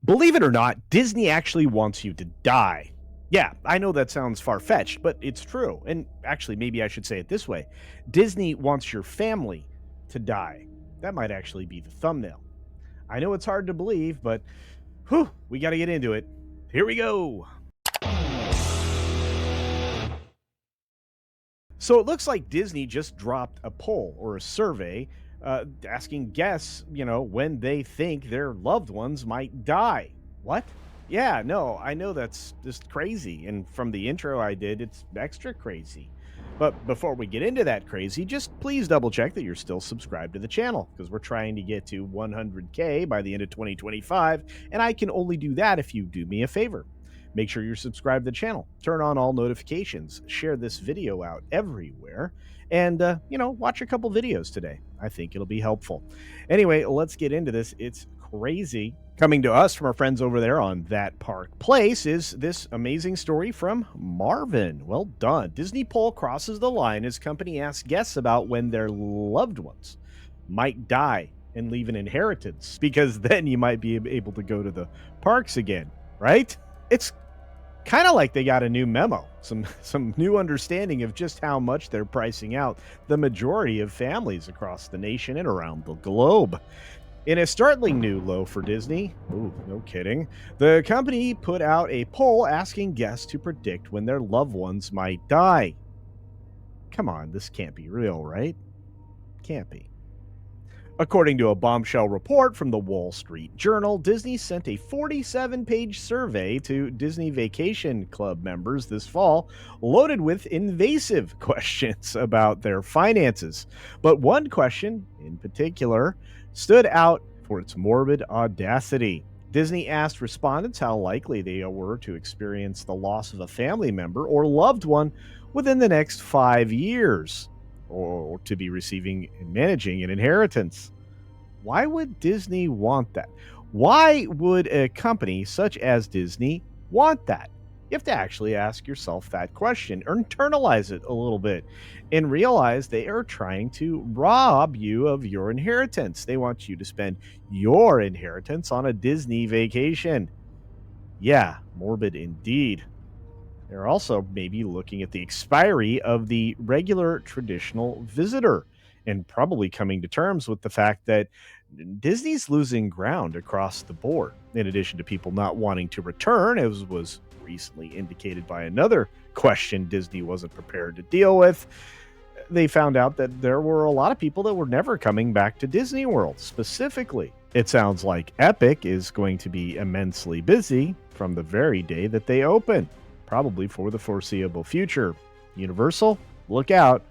Believe it or not, Disney actually wants you to die. Yeah, I know that sounds far-fetched, but it's true. And actually, maybe I should say it this way. Disney wants your family to die. That might actually be the thumbnail. I know it's hard to believe, but whew, we got to get into it. Here we go. So it looks like Disney just dropped a poll or a survey asking guests, when they think their loved ones might die. What? Yeah, no, I know that's just crazy. And from the intro I did, it's extra crazy. But before we get into that crazy, just please double check that you're still subscribed to the channel because we're trying to get to 100K by the end of 2025. And I can only do that if you do me a favor. Make sure you're subscribed to the channel, turn on all notifications, share this video out everywhere, and, watch a couple videos today. I think it'll be helpful. Anyway, let's get into this. It's crazy. Coming to us from our friends over there on That Park Place is this amazing story from Marvin. Well done. Disney poll crosses the line as company asks guests about when their loved ones might die and leave an inheritance, because then you might be able to go to the parks again, right? It's kind of like they got a new memo, some new understanding of just how much they're pricing out the majority of families across the nation and around the globe. In a startling new low for Disney, ooh, no kidding, the company put out a poll asking guests to predict when their loved ones might die. Come on, this can't be real, right? Can't be. According to a bombshell report from the Wall Street Journal, Disney sent a 47-page survey to Disney Vacation Club members this fall, loaded with invasive questions about their finances. But one question, in particular, stood out for its morbid audacity. Disney asked respondents how likely they were to experience the loss of a family member or loved one within the next 5 years, or to be receiving and managing an inheritance. Why would Disney want that? Why would a company such as Disney want that? You have to actually ask yourself that question or internalize it a little bit and realize they are trying to rob you of your inheritance. They want you to spend your inheritance on a Disney vacation. Yeah, morbid indeed. They're also maybe looking at the expiry of the regular traditional visitor and probably coming to terms with the fact that Disney's losing ground across the board. In addition to people not wanting to return, as was recently indicated by another question Disney wasn't prepared to deal with, they found out that there were a lot of people that were never coming back to Disney World specifically. It sounds like Epic is going to be immensely busy from the very day that they open, probably for the foreseeable future. Universal, look out.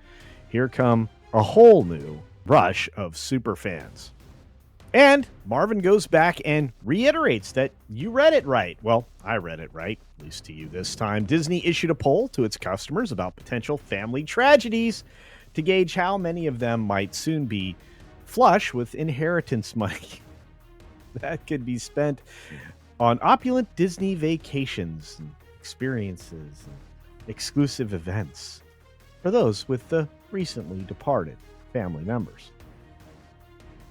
Here come a whole new rush of superfans. And Marvin goes back and reiterates that you read it right. Well, I read it right, at least to you this time. Disney issued a poll to its customers about potential family tragedies to gauge how many of them might soon be flush with inheritance money that could be spent on opulent Disney vacations and experiences and exclusive events for those with the recently departed family members.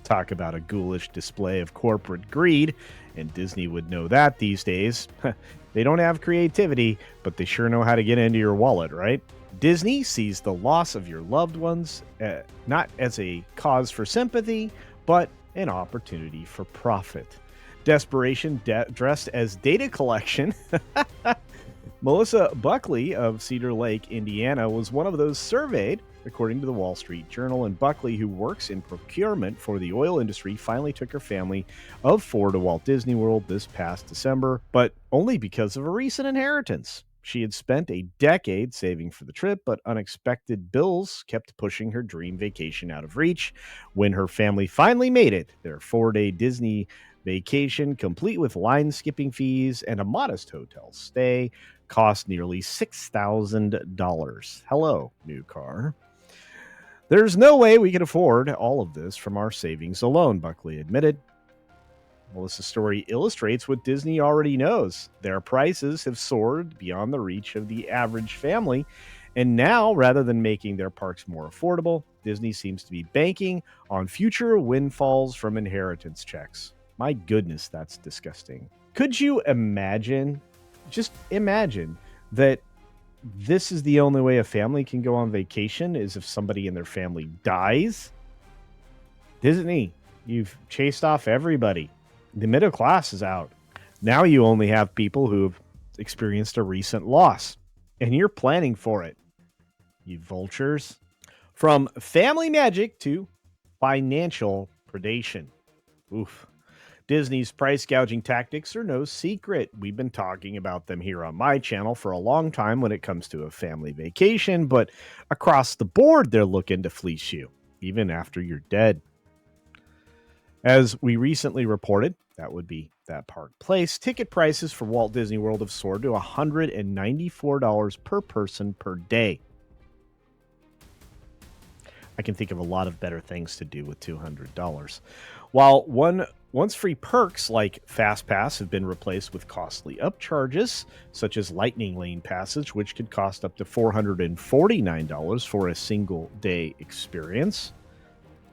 Talk about a ghoulish display of corporate greed, and Disney would know that these days. They don't have creativity, but they sure know how to get into your wallet, right? Disney sees the loss of your loved ones not as a cause for sympathy, but an opportunity for profit. Desperation dressed as data collection. Melissa Buckley of Cedar Lake, Indiana, was one of those surveyed, according to the Wall Street Journal. And Buckley, who works in procurement for the oil industry, finally took her family of 4 to Walt Disney World this past December, but only because of a recent inheritance. She had spent a decade saving for the trip, but unexpected bills kept pushing her dream vacation out of reach. When her family finally made it, their 4-day Disney vacation, complete with line-skipping fees and a modest hotel stay, cost nearly $6,000. Hello, new car. There's no way we can afford all of this from our savings alone, Buckley admitted. Melissa's story illustrates what Disney already knows. Their prices have soared beyond the reach of the average family, and now, rather than making their parks more affordable, Disney seems to be banking on future windfalls from inheritance checks. My goodness, that's disgusting. Could you imagine, just imagine that this is the only way a family can go on vacation is if somebody in their family dies? Disney, you've chased off everybody. The middle class is out. Now you only have people who've experienced a recent loss, and you're planning for it. You vultures. From family magic to financial predation. Oof. Disney's price gouging tactics are no secret. We've been talking about them here on my channel for a long time when it comes to a family vacation, but across the board, they're looking to fleece you, even after you're dead. As we recently reported, that would be that Park Place, ticket prices for Walt Disney World have soared to $194 per person per day. I can think of a lot of better things to do with $200. While once free perks like Fast Pass have been replaced with costly upcharges, such as Lightning Lane Passage, which could cost up to $449 for a single day experience.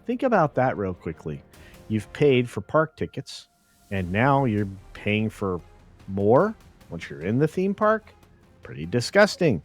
Think about that real quickly. You've paid for park tickets, and now you're paying for more once you're in the theme park? Pretty disgusting.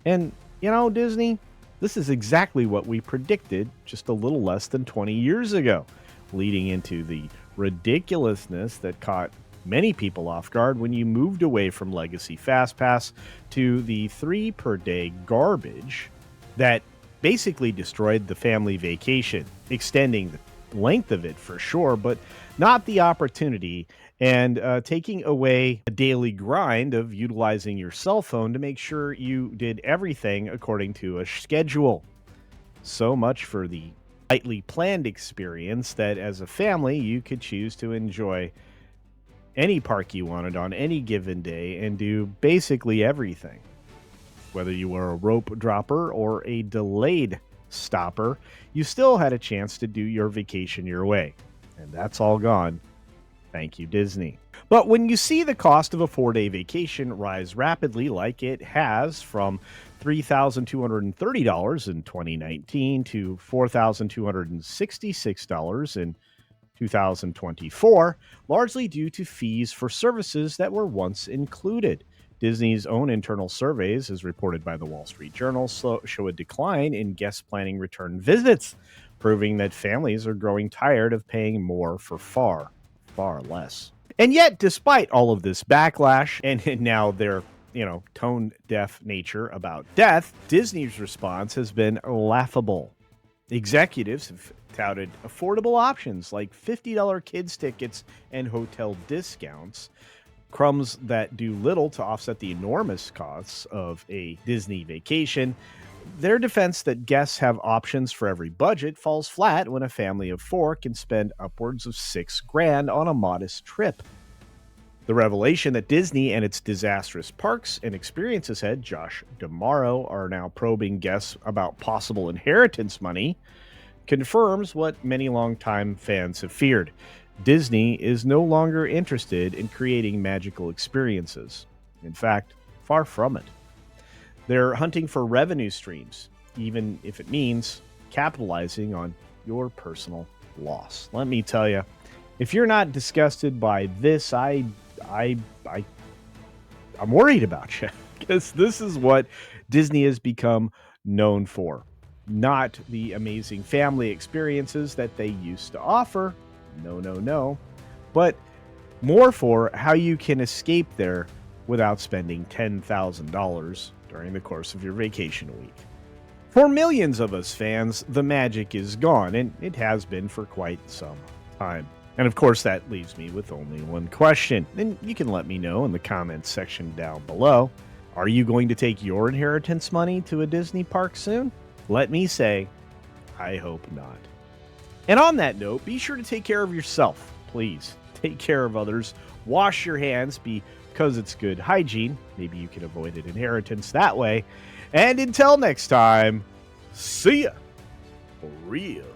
And, you know, Disney, this is exactly what we predicted just a little less than 20 years ago, leading into the ridiculousness that caught many people off guard when you moved away from Legacy FastPass to the 3 per day garbage that basically destroyed the family vacation, extending the length of it for sure, but not the opportunity, and taking away a daily grind of utilizing your cell phone to make sure you did everything according to a schedule. So much for the tightly planned experience that as a family you could choose to enjoy any park you wanted on any given day and do basically everything. Whether you were a rope dropper or a delayed stopper, you still had a chance to do your vacation your way. And that's all gone. Thank you, Disney. But when you see the cost of a 4-day vacation rise rapidly like it has from $3,230 in 2019 to $4,266 in 2024, largely due to fees for services that were once included. Disney's own internal surveys, as reported by the Wall Street Journal, show a decline in guest planning return visits, proving that families are growing tired of paying more for far less. And yet, despite all of this backlash and now their, tone-deaf nature about death, Disney's response has been laughable. Executives have touted affordable options like $50 kids tickets and hotel discounts, crumbs that do little to offset the enormous costs of a Disney vacation. Their defense that guests have options for every budget falls flat when a family of 4 can spend upwards of $6,000 on a modest trip. The revelation that Disney and its disastrous parks and experiences head, Josh D'Amaro, are now probing guests about possible inheritance money confirms what many longtime fans have feared. Disney is no longer interested in creating magical experiences. In fact, far from it. They're hunting for revenue streams, even if it means capitalizing on your personal loss. Let me tell you, if you're not disgusted by this, I'm worried about you, because this is what Disney has become known for. Not the amazing family experiences that they used to offer. No. But more for how you can escape there without spending $10,000 during the course of your vacation week. For millions of us fans, the magic is gone, and it has been for quite some time. And of course, that leaves me with only one question, and you can let me know in the comments section down below. Are you going to take your inheritance money to a Disney park soon? Let me say, I hope not. And on that note, be sure to take care of yourself, please. Take care of others. Wash your hands because it's good hygiene. Maybe you can avoid an inheritance that way. And until next time, see ya for real.